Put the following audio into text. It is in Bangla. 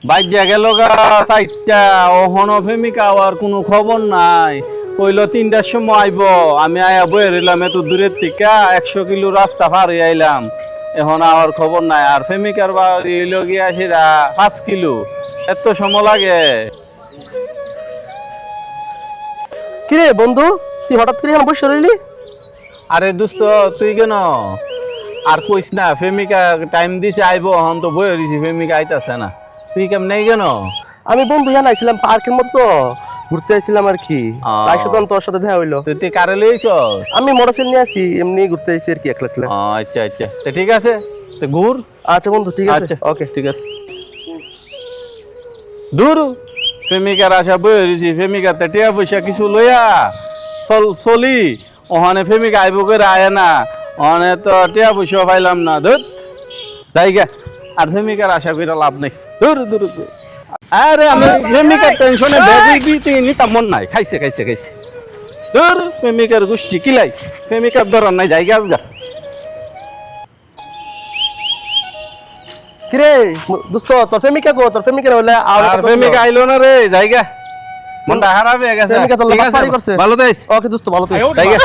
বাইজা গেল গা 4টা, ওহনো প্রেমিকা আর কোনো খবর নাই। কইলো 3টার সময় আইব, আমি আয়া বয়ে রইলাম এত দূরের থেকে 100 কিলো রাস্তা পার হয়ে আইলাম, এখন আর খবর নাই। আর প্রেমিকার বাড়ি হইলো গিয়া সেরা 5 কিলো, এত সময় লাগে। কিরে বন্ধু, তুই হঠাৎ করে এখন বসে রইলি? আরে দোস্ত তুই কেন আর কইস না, প্রেমিকা টাইম দিছে আইব, এখন তো বয়ে রইছি, প্রেমিকা আইতাছে না। তুই কেমন নেই কেন? আমি বন্ধু জানা আইছিলাম পার্কের মতো, ঘুরতে আইছিলাম আর কি। তাই শুধু তোর সাথে দেখা হইলো। তুই কারে লইছস? আমি মোটরসাইকেল নিয়ে আসি, এমনি ঘুরতে আইছি আর কি, একলা একলা। আচ্ছা আচ্ছা, তো ঠিক আছে, তো ঘুর। আচ্ছা বন্ধু, ঠিক আছে। আচ্ছা ওকে, ঠিক আছে। দূর, প্রেমিকার আশা বয়ে রইছি, প্রেমিকার তো টিয়া পয়সা কিছু লইয়া চলি, ওখানে প্রেমিকা আইব করে আয় না, ওখানে তো টিয়া পয়সা পাইলাম না। ধুর জায়গা, আর প্রেমিকার আশা করে লাভ নেই। দূর দূর দূর। আরে আমি প্রেমিকার টেনশনে বেঁচে গিয়ে নিতাম মন নাই, খাইছে খাইছে খাইছে। দূর, প্রেমিকার গোষ্ঠী কিলাই, প্রেমিকার ধরার নাই, জায়গা আসগা। কিরে দোস্ত, তোর প্রেমিকা গো, তোর প্রেমিকা হইলে আর প্রেমিকা আইলো না রে, জায়গা মনটা খারাপ হয়ে গেছে। প্রেমিকা তো ঠিক আছে, লাফারি করছে। ভালো দেশ। ওকে দোস্ত, ভালো থাকিস। জায়গা।